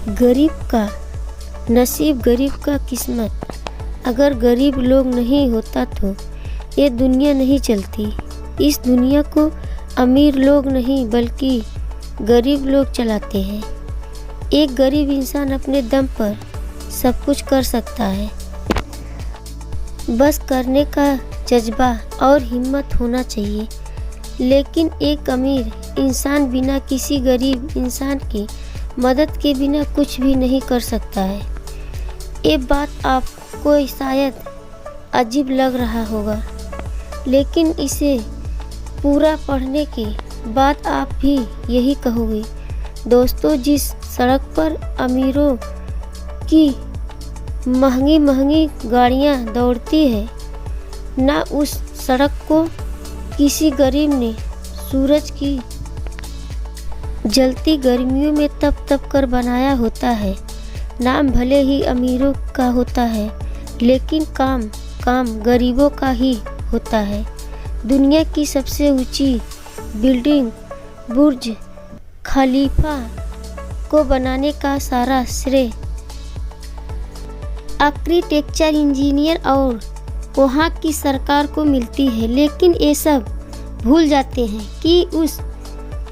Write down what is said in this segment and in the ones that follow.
गरीब का नसीब, गरीब का किस्मत। अगर गरीब लोग नहीं होता तो ये दुनिया नहीं चलती। इस दुनिया को अमीर लोग नहीं बल्कि गरीब लोग चलाते हैं। एक गरीब इंसान अपने दम पर सब कुछ कर सकता है, बस करने का जज्बा और हिम्मत होना चाहिए। लेकिन एक अमीर इंसान बिना किसी गरीब इंसान की मदद के बिना कुछ भी नहीं कर सकता है। ये बात आपको शायद अजीब लग रहा होगा, लेकिन इसे पूरा पढ़ने के बाद आप भी यही कहोगे। दोस्तों, जिस सड़क पर अमीरों की महंगी महंगी गाड़ियाँ दौड़ती है, ना उस सड़क को किसी गरीब ने सूरज की जलती गर्मियों में तप तप कर बनाया होता है। नाम भले ही अमीरों का होता है, लेकिन काम गरीबों का ही होता है। दुनिया की सबसे ऊंची बिल्डिंग बुर्ज खलीफा को बनाने का सारा श्रेय आर्किटेक्चर इंजीनियर और वहाँ की सरकार को मिलती है। लेकिन ये सब भूल जाते हैं कि उस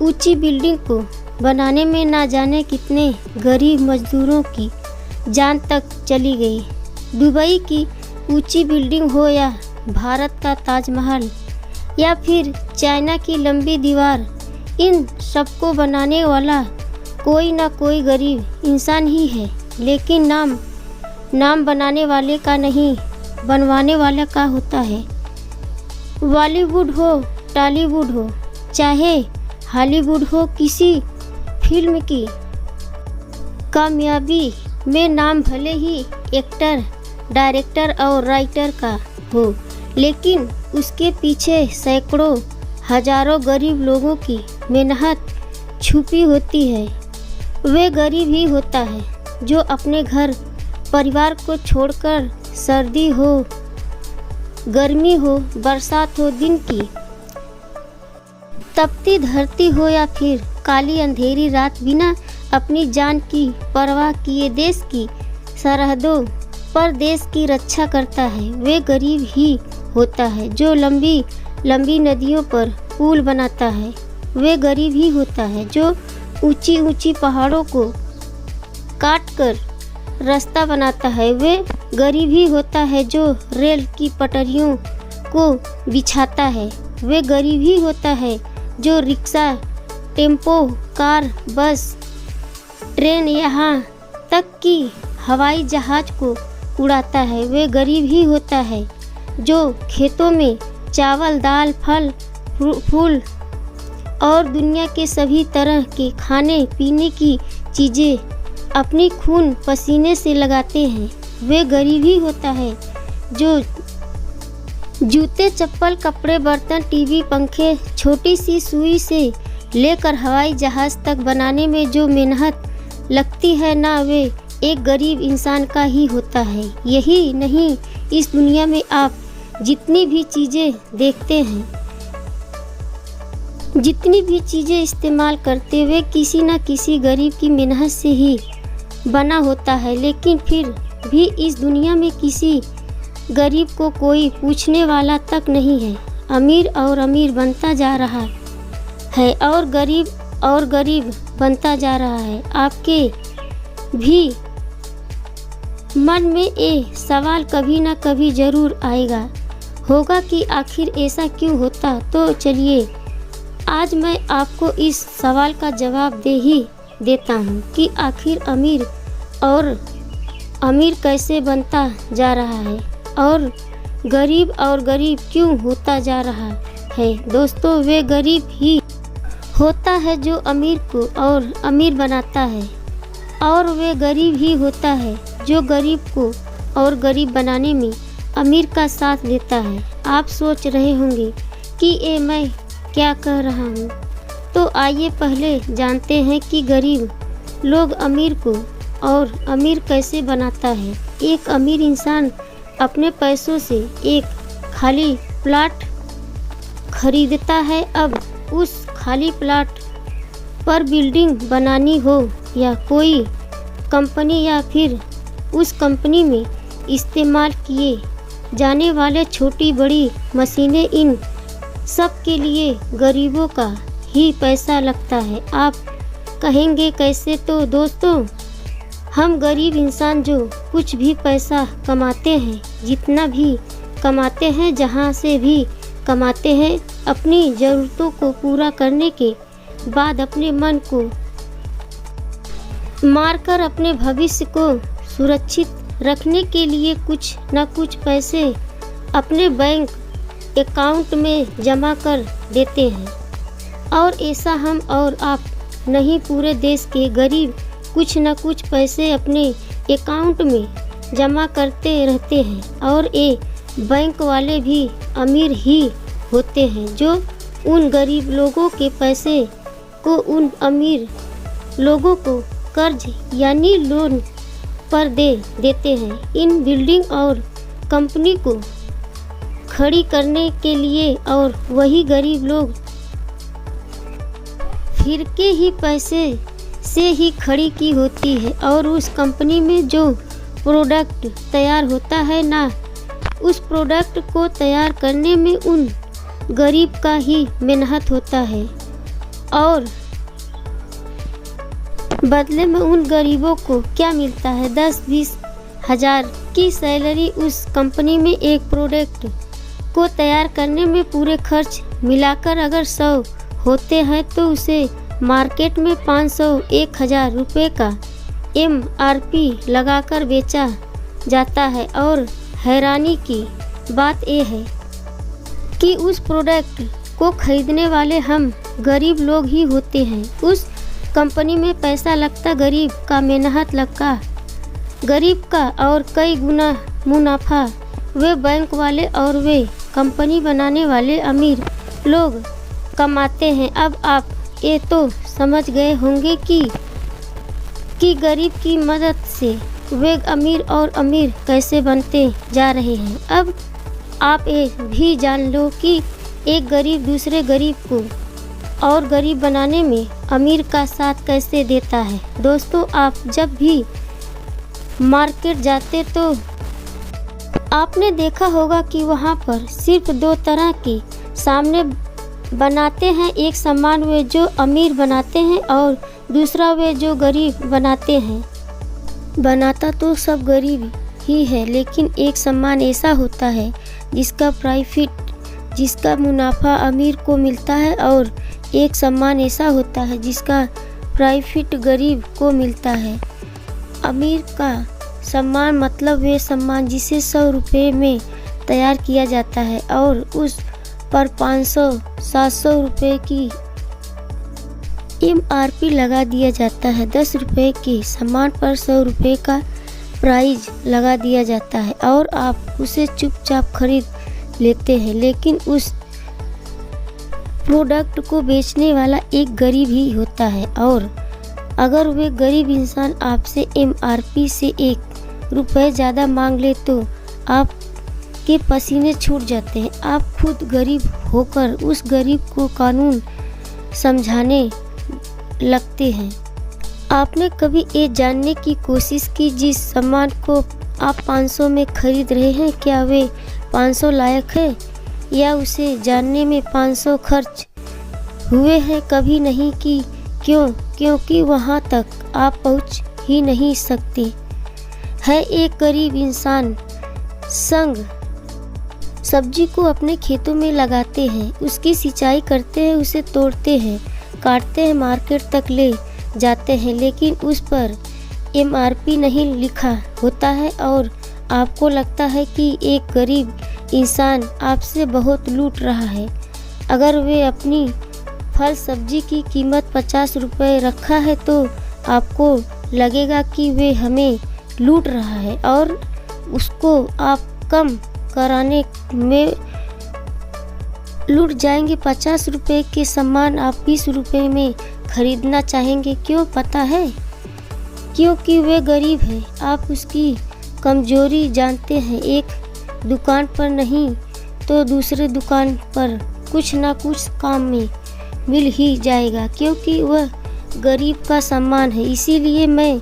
ऊंची बिल्डिंग को बनाने में ना जाने कितने गरीब मजदूरों की जान तक चली गई। दुबई की ऊंची बिल्डिंग हो या भारत का ताजमहल या फिर चाइना की लंबी दीवार, इन सबको बनाने वाला कोई ना कोई गरीब इंसान ही है। लेकिन नाम बनाने वाले का नहीं, बनवाने वाले का होता है। बॉलीवुड हो, टॉलीवुड हो, चाहे हॉलीवुड हो, किसी फिल्म की कामयाबी में नाम भले ही एक्टर, डायरेक्टर और राइटर का हो, लेकिन उसके पीछे सैकड़ों हजारों गरीब लोगों की मेहनत छुपी होती है। वे गरीब ही होता है जो अपने घर परिवार को छोड़कर सर्दी हो, गर्मी हो, बरसात हो, दिन की तपती धरती हो या फिर काली अंधेरी रात, बिना अपनी जान की परवाह किए देश की सरहदों पर देश की रक्षा करता है। वे गरीब ही होता है जो लंबी लंबी नदियों पर पुल बनाता है। वे गरीब ही होता है जो ऊंची ऊंची पहाड़ों को काट कर रास्ता बनाता है। वे गरीब ही होता है जो रेल की पटरियों को बिछाता है। वे गरीब ही होता है जो रिक्शा, टेम्पो, कार, बस, ट्रेन, यहाँ तक कि हवाई जहाज को उड़ाता है। वे गरीब ही होता है जो खेतों में चावल, दाल, फल, फूल और दुनिया के सभी तरह के खाने पीने की चीज़ें अपनी खून पसीने से लगाते हैं। वे गरीब ही होता है जो जूते, चप्पल, कपड़े, बर्तन, टीवी, पंखे, छोटी सी सुई से लेकर हवाई जहाज तक बनाने में जो मेहनत लगती है ना, वे एक गरीब इंसान का ही होता है। यही नहीं, इस दुनिया में आप जितनी भी चीज़ें देखते हैं, जितनी भी चीज़ें इस्तेमाल करते हुए किसी न किसी गरीब की मेहनत से ही बना होता है। लेकिन फिर भी इस दुनिया में किसी गरीब को कोई पूछने वाला तक नहीं है। अमीर और अमीर बनता जा रहा है और गरीब बनता जा रहा है। आपके भी मन में ये सवाल कभी ना कभी ज़रूर आएगा होगा कि आखिर ऐसा क्यों होता। तो चलिए आज मैं आपको इस सवाल का जवाब दे ही देता हूँ कि आखिर अमीर कैसे बनता जा रहा है और गरीब क्यों होता जा रहा है। दोस्तों, वे गरीब ही होता है जो अमीर को और अमीर बनाता है, और वे गरीब ही होता है जो गरीब को और गरीब बनाने में अमीर का साथ देता है। आप सोच रहे होंगे कि ये मैं क्या कह रहा हूँ, तो आइए पहले जानते हैं कि गरीब लोग अमीर को और अमीर कैसे बनाता है। एक अमीर इंसान अपने पैसों से एक खाली प्लाट खरीदता है। अब उस खाली प्लाट पर बिल्डिंग बनानी हो या कोई कंपनी या फिर उस कंपनी में इस्तेमाल किए जाने वाले छोटी बड़ी मशीनें, इन सब के लिए गरीबों का ही पैसा लगता है। आप कहेंगे कैसे? तो दोस्तों, हम गरीब इंसान जो कुछ भी पैसा कमाते हैं, जितना भी कमाते हैं, जहाँ से भी कमाते हैं, अपनी ज़रूरतों को पूरा करने के बाद अपने मन को मारकर अपने भविष्य को सुरक्षित रखने के लिए कुछ न कुछ पैसे अपने बैंक अकाउंट में जमा कर देते हैं। और ऐसा हम और आप नहीं, पूरे देश के गरीब कुछ न कुछ पैसे अपने अकाउंट में जमा करते रहते हैं। और ये बैंक वाले भी अमीर ही होते हैं जो उन गरीब लोगों के पैसे को उन अमीर लोगों को कर्ज यानी लोन पर दे देते हैं। इन बिल्डिंग और कंपनी को खड़ी करने के लिए और वही गरीब लोग फिर के ही पैसे से ही खड़ी की होती है। और उस कंपनी में जो प्रोडक्ट तैयार होता है ना, उस प्रोडक्ट को तैयार करने में उन गरीब का ही मेहनत होता है और बदले में उन गरीबों को क्या मिलता है? 10-20 हज़ार की सैलरी। उस कंपनी में एक प्रोडक्ट को तैयार करने में पूरे खर्च मिलाकर अगर 100 होते हैं तो उसे मार्केट में 500-1000 रुपये का MRP लगाकर बेचा जाता है। और हैरानी की बात यह है कि उस प्रोडक्ट को खरीदने वाले हम गरीब लोग ही होते हैं। उस कंपनी में पैसा लगता गरीब का, मेहनत लगता गरीब का, और कई गुना मुनाफा वे बैंक वाले और वे कंपनी बनाने वाले अमीर लोग कमाते हैं। अब आप ये तो समझ गए होंगे कि गरीब की मदद से वे अमीर और अमीर कैसे बनते जा रहे हैं। अब आप ये भी जान लो कि एक गरीब दूसरे गरीब को और गरीब बनाने में अमीर का साथ कैसे देता है। दोस्तों, आप जब भी मार्केट जाते तो आपने देखा होगा कि वहाँ पर सिर्फ 2 तरह के सामने बनाते हैं। एक सामान वे जो अमीर बनाते हैं और दूसरा वे जो गरीब बनाते हैं। बनाता तो सब गरीब ही है, लेकिन एक सामान ऐसा होता है जिसका प्रॉफिट, जिसका मुनाफा अमीर को मिलता है, और एक सामान ऐसा होता है जिसका प्रॉफिट गरीब को मिलता है। अमीर का सामान मतलब वे सामान जिसे 100 रुपये में तैयार किया जाता है और उस पर 500-700 रुपये की MRP लगा दिया जाता है। 10 रुपये के सामान पर 100 रुपये का प्राइस लगा दिया जाता है और आप उसे चुपचाप खरीद लेते हैं। लेकिन उस प्रोडक्ट को बेचने वाला एक गरीब ही होता है, और अगर वे गरीब इंसान आपसे MRP से 1 रुपये ज़्यादा मांग ले तो आपके पसीने छूट जाते हैं। आप खुद गरीब होकर उस गरीब को कानून समझाने लगते हैं। आपने कभी ये जानने की कोशिश की जिस सामान को आप 500 में खरीद रहे हैं, क्या वे 500 लायक है या उसे जानने में 500 खर्च हुए हैं? कभी नहीं की। क्यों? क्योंकि वहाँ तक आप पहुँच ही नहीं सकते है। एक गरीब इंसान संग सब्जी को अपने खेतों में लगाते हैं, उसकी सिंचाई करते हैं, उसे तोड़ते हैं, काटते हैं, मार्केट तक ले जाते हैं, लेकिन उस पर MRP नहीं लिखा होता है और आपको लगता है कि एक गरीब इंसान आपसे बहुत लूट रहा है। अगर वे अपनी फल सब्जी की कीमत 50 रुपये रखा है तो आपको लगेगा कि वे हमें लूट रहा है और उसको आप कम कराने में लूट जाएंगे। 50 रुपये के सामान आप 20 रुपये में खरीदना चाहेंगे। क्यों पता है? क्योंकि वे गरीब है। आप उसकी कमजोरी जानते हैं। एक दुकान पर नहीं तो दूसरे दुकान पर कुछ ना कुछ काम में मिल ही जाएगा, क्योंकि वह गरीब का सामान है। इसीलिए मैं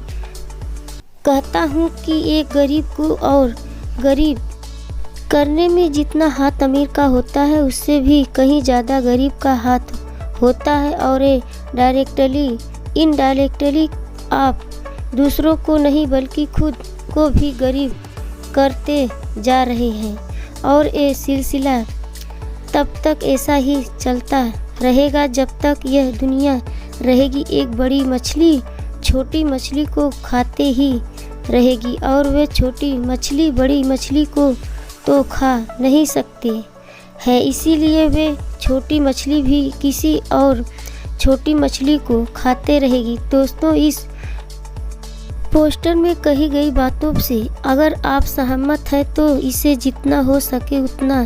कहता हूँ कि एक गरीब को और गरीब करने में जितना हाथ अमीर का होता है उससे भी कहीं ज़्यादा गरीब का हाथ होता है, और ये डायरेक्टली इनडायरेक्टली आप दूसरों को नहीं बल्कि खुद को भी गरीब करते जा रहे हैं। और ये सिलसिला तब तक ऐसा ही चलता रहेगा जब तक यह दुनिया रहेगी। एक बड़ी मछली छोटी मछली को खाते ही रहेगी, और वे छोटी मछली बड़ी मछली को तो खा नहीं सकते हैं, इसीलिए वे छोटी मछली भी किसी और छोटी मछली को खाते रहेगी। दोस्तों, इस पोस्टर में कही गई बातों से अगर आप सहमत हैं तो इसे जितना हो सके उतना